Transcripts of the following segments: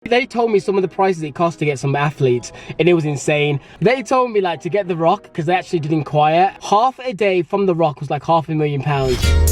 They told me some of the prices it cost to get some athletes, and it was insane. They told me like to get the Rock, because they actually did inquire, half a day from the Rock was like £500,000.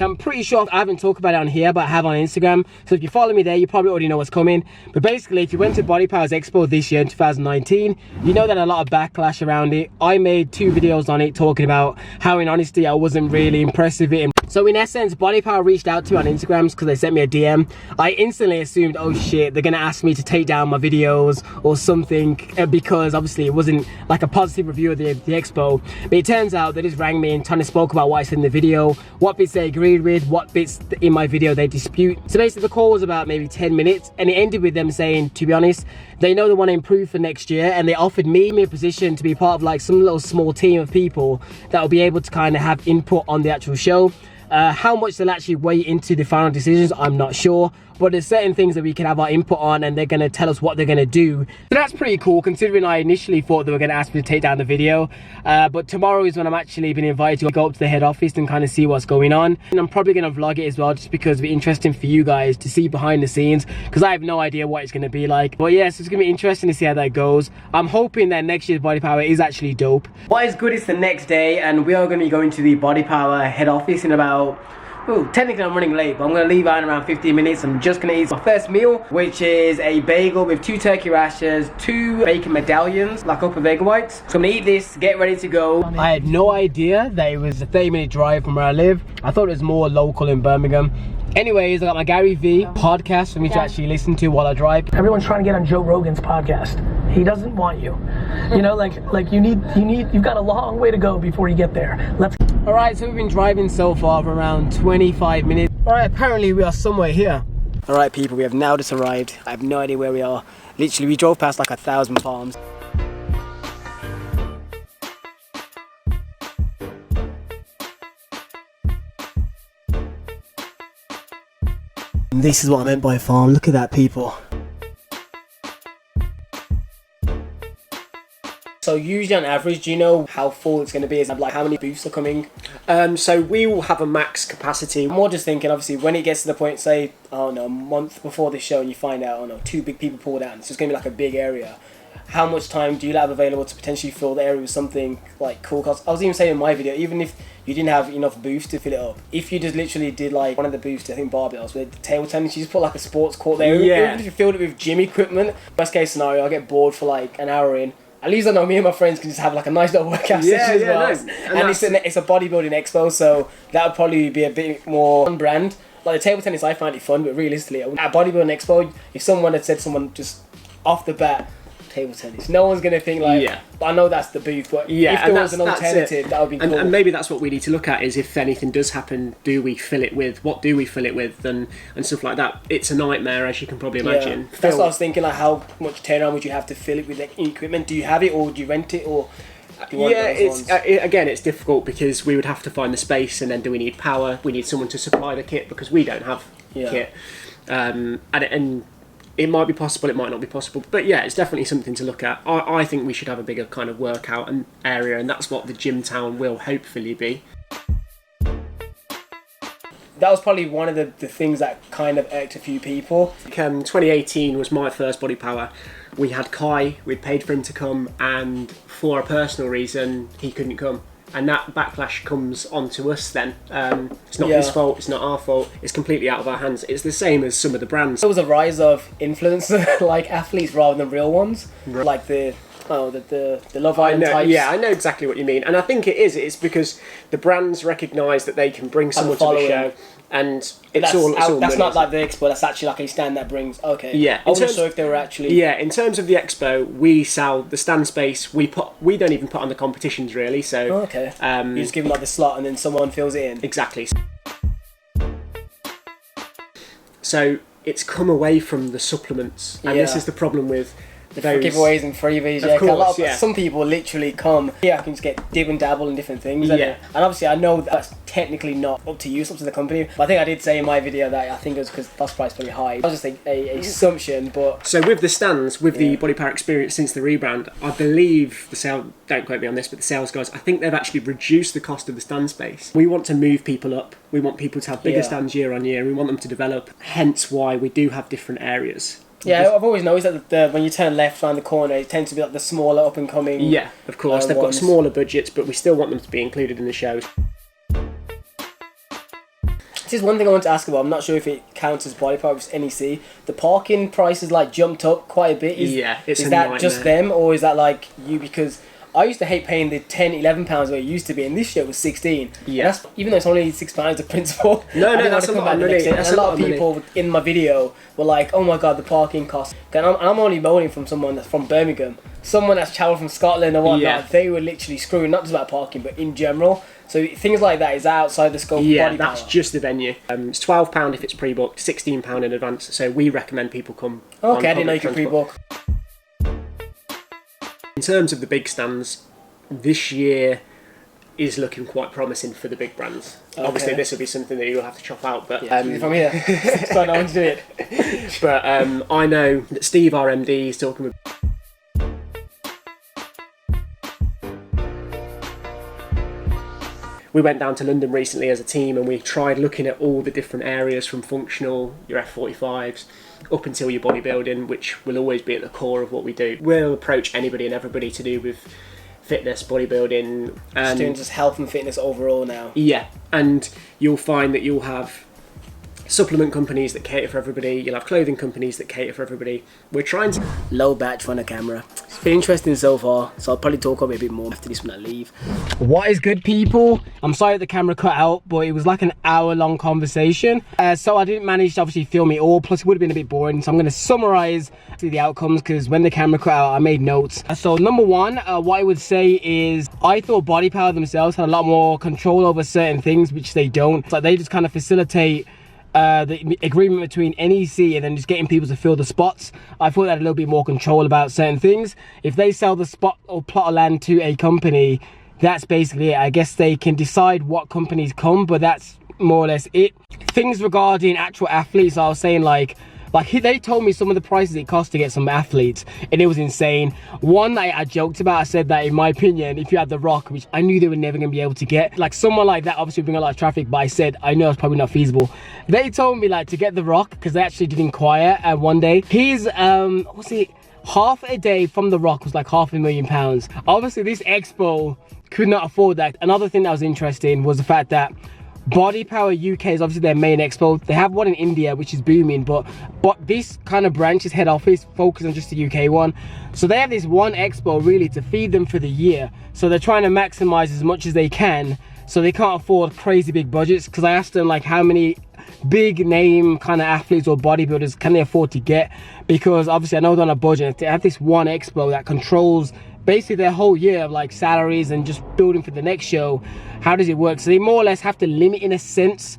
I'm pretty sure I haven't talked about it on here, but I have on Instagram. So if you follow me there, you probably already know what's coming. But basically, if you went to Bodypower Expo this year in 2019, you know that a lot of backlash around it. I made 2 videos on it talking about how, in honesty, I wasn't really impressed with it. So in essence, Bodypower reached out to me on Instagram because they sent me a DM. I instantly assumed, oh shit, they're gonna ask me to take down my videos or something, because obviously it wasn't like a positive review of the expo. But it turns out they just rang me and kind of spoke about what I said in the video, what bits they agreed with, what bits in my video they dispute. So basically the call was about maybe 10 minutes, and it ended with them saying, to be honest, they know they want to improve for next year, and they offered me a position to be part of like some little small team of people that will be able to kind of have input on the actual show. How much they'll actually weigh into the final decisions, I'm not sure, but there's certain things that we can have our input on, and they're going to tell us what they're going to do. So that's pretty cool, considering I initially thought they were going to ask me to take down the video. But tomorrow is when I'm actually been invited to go up to the head office and kind of see what's going on. And I'm probably going to vlog it as well, just because it'll be interesting for you guys to see behind the scenes, because I have no idea what it's going to be like. But yeah, so it's going to be interesting to see how that goes. I'm hoping that next year's Bodypower is actually dope. What is good is the next day, and we are going to be going to the Bodypower head office in about... Ooh, technically I'm running late, but I'm going to leave out in around 15 minutes. I'm just going to eat my first meal, which is a bagel with 2 turkey rashers, 2 bacon medallions, like upper bagel whites. So I'm going to eat this, get ready to go. I had no idea that it was a 30-minute drive from where I live. I thought it was more local in Birmingham. Anyways, I got my Gary V podcast for me to actually listen to while I drive. Everyone's trying to get on Joe Rogan's podcast. He doesn't want you. You know, like you've got a long way to go before you get there. Let's. All right, so we've been driving so far for around 25 minutes. All right, apparently we are somewhere here. All right, people, we have now just arrived. I have no idea where we are. Literally, we drove past like 1,000 farms. And this is what I meant by a farm. Look at that, people. So usually on average, do you know how full it's going to be? Is like how many booths are coming? So we will have a max capacity. I'm more just thinking, obviously, when it gets to the point, say, oh no, a month before the show, and you find out, oh no, 2 big people pulled out, and it's just going to be like a big area. How much time do you have available to potentially fill the area with something like cool? Cause I was even saying in my video, even if you didn't have enough booths to fill it up, if you just literally did like one of the booths, I think barbells, with the table tennis, you just put like a sports court there. Yeah. Even if you filled it with gym equipment, worst case scenario, I'll get bored for like an hour in. At least I know me and my friends can just have like a nice little workout session as well. No. And it's a bodybuilding expo, so that would probably be a bit more on brand. Like the table tennis, I find it fun, but realistically, at bodybuilding expo, if someone had said just off the bat, table tennis, no one's gonna think like, yeah. I know that's the booth, but if there was an alternative, that would be cool. And maybe that's what we need to look at, is if anything does happen, do we fill it with, what do we fill it with, and stuff like that. It's a nightmare, as you can probably imagine. Yeah. That's what I was thinking, like how much turnaround would you have to fill it with like, equipment? Do you have it, or do you rent it, or do you want those ones? Again, it's difficult because we would have to find the space, and then do we need power? We need someone to supply the kit because we don't have kit. And it might be possible, it might not be possible, but yeah, it's definitely something to look at. I think we should have a bigger kind of workout and area, and that's what the gym town will hopefully be. That was probably one of the things that kind of irked a few people. 2018 was my first Bodypower. We had Kai, we'd paid for him to come, and for a personal reason, he couldn't come. And that backlash comes onto us then. It's not his fault, it's not our fault, it's completely out of our hands. It's the same as some of the brands. There was a rise of influencer like athletes rather than real ones, like the Love Island types. Yeah, I know exactly what you mean, and I think it's because the brands recognise that they can bring someone to the show, and it's all that's money. not like the expo. That's actually like a stand that brings. Okay. Yeah. I wasn't sure if they were actually. Yeah, in terms of the expo, we sell the stand space. We don't even put on the competitions really. So. Okay. You just give them like the slot, and then someone fills it in. Exactly. So it's come away from the supplements, and this is the problem with those giveaways and freebies. Of course, some people literally come here. I can just get dib and dabble in different things. And obviously, I know that's technically not up to you, it's up to the company. But I think I did say in my video that I think it was because cost price pretty high. That was just a assumption. But so with the stands, with the Bodypower experience since the rebrand, I believe the sale. Don't quote me on this, but the sales guys, I think they've actually reduced the cost of the stand space. We want to move people up. We want people to have bigger stands year on year. We want them to develop. Hence why we do have different areas. Yeah, I've always noticed that when you turn left around the corner, it tends to be like the smaller up and coming. Yeah, of course. They've got smaller budgets, but we still want them to be included in the shows. This is one thing I want to ask about. I'm not sure if it counts as Bodypower with NEC. The parking prices like jumped up quite a bit. It's is that just them, or is that like you? Because I used to hate paying the £10, £11 where it used to be, and this year was 16. Yeah. That's, even though it's only £6 the principal. No, that's a lot of money. That's a lot of people in my video were like, "Oh my god, the parking cost." And I'm only moaning from someone that's from Birmingham, someone that's travelled from Scotland or whatnot. Yeah. They were literally screwing, not just about parking, but in general. So things like that is outside the scope of Bodypower. That's just the venue. It's £12 if it's pre-booked, £16 in advance. So we recommend people come. Okay, I didn't know you could pre-book. In terms of the big stands, this year is looking quite promising for the big brands. Okay. Obviously, this will be something that you'll have to chop out, but from here, so no one's doing it. But I know that Steve, our MD, is talking with. We went down to London recently as a team and we tried looking at all the different areas from functional, your F45s, up until your bodybuilding, which will always be at the core of what we do. We'll approach anybody and everybody to do with fitness, bodybuilding. Just doing just health and fitness overall now. Yeah, and you'll find that you'll have supplement companies that cater for everybody, you'll have clothing companies that cater for everybody. We're trying to... Low batch front of camera. It's been interesting so far, so I'll probably talk about it a bit more after this when I leave. What is good, people? I'm sorry the camera cut out, but it was like an hour-long conversation. So I didn't manage to obviously film it all, plus it would have been a bit boring, so I'm going to summarise the outcomes, because when the camera cut out, I made notes. So number one, what I would say is, I thought Bodypower themselves had a lot more control over certain things, which they don't. It's like they just kind of facilitate the agreement between NEC and then just getting people to fill the spots. I thought they had a little bit more control about certain things. If they sell the spot or plot of land to a company, that's basically it. I guess they can decide what companies come, but that's more or less it. Things regarding actual athletes, I was saying like they told me some of the prices it cost to get some athletes, and it was insane. One I joked about, I said that in my opinion, if you had The Rock, which I knew they were never going to be able to get, like someone like that obviously would bring a lot of traffic, but I said I know it's probably not feasible. They told me like to get The Rock, because they actually did inquire one day. His what's it, half a day from The Rock was like £500,000. Obviously this expo could not afford that. Another thing that was interesting was the fact that Bodypower UK is obviously their main expo. They have one in India, which is booming, but this kind of branch's head office focus on just the UK one. So they have this one expo really to feed them for the year. So they're trying to maximize as much as they can. So they can't afford crazy big budgets. Because I asked them like how many big name kind of athletes or bodybuilders can they afford to get? Because obviously I know they're on a budget. They have this one expo that controls basically their whole year of like salaries and just building for the next show. How does it work? So they more or less have to limit in a sense.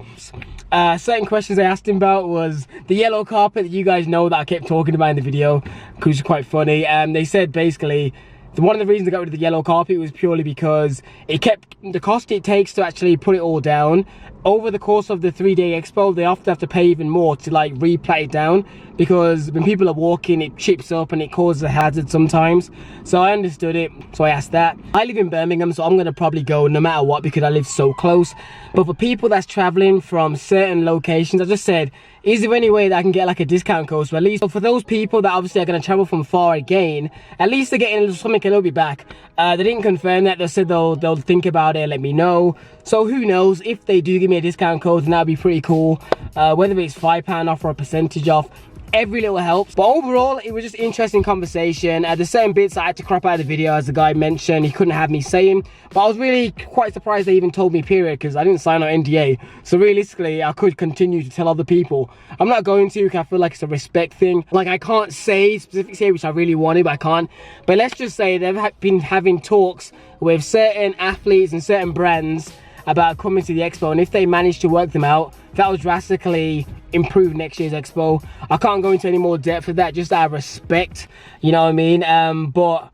Certain questions I asked him about was the yellow carpet that you guys know that I kept talking about in the video, which is quite funny. They said basically one of the reasons they got rid of the yellow carpet was purely because it kept the cost it takes to actually put it all down. Over the course of the 3-day expo, they often have to pay even more to like replat it down, because when people are walking it chips up and it causes a hazard sometimes. So I understood it, so I asked that. I live in Birmingham, so I'm going to probably go no matter what because I live so close. But for people that's traveling from certain locations, I just said, is there any way that I can get like a discount code? So at least for those people that obviously are going to travel from far again, at least they're getting something a little bit back. They didn't confirm that. They said they'll think about it and let me know. So who knows, if they do give me a discount code, then that'd be pretty cool. Whether it's £5 off or a percentage off, every little helps. But overall, it was just interesting conversation. There's certain bits I had to crop out of the video, as the guy mentioned, he couldn't have me saying. But I was really quite surprised they even told me, period, because I didn't sign an NDA. So realistically, I could continue to tell other people. I'm not going to, because I feel like it's a respect thing. Like, I can't say specifics here, which I really wanted, but I can't. But let's just say they've been having talks with certain athletes and certain brands, about coming to the expo, and if they manage to work them out, that will drastically improve next year's expo. I can't go into any more depth of that, just out of respect, you know what I mean? But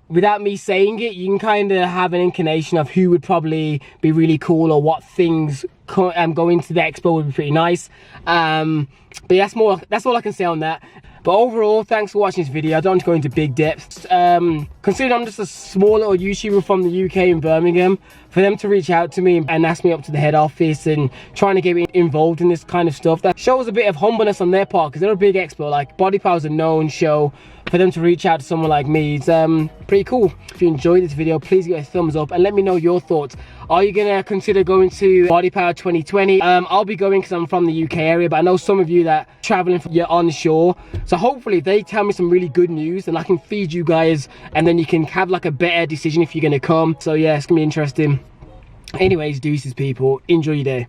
without me saying it, you can kind of have an inclination of who would probably be really cool, or what things going to the expo would be pretty nice. But yeah, that's all I can say on that. But overall, thanks for watching this video. I don't want to go into big depths. Considering I'm just a small little YouTuber from the UK in Birmingham, for them to reach out to me and ask me up to the head office and trying to get me involved in this kind of stuff, that shows a bit of humbleness on their part, because they're a big expo. Like, Bodypower's a known show. For them to reach out to someone like me is pretty cool. If you enjoyed this video, please give it a thumbs up and let me know your thoughts. Are you gonna consider going to Bodypower 2020? I'll be going because I'm from the UK area, but I know some of you that traveling from onshore. So hopefully they tell me some really good news and I can feed you guys, and then you can have like a better decision if you're gonna come. So yeah, it's gonna be interesting. Anyways, deuces people, enjoy your day.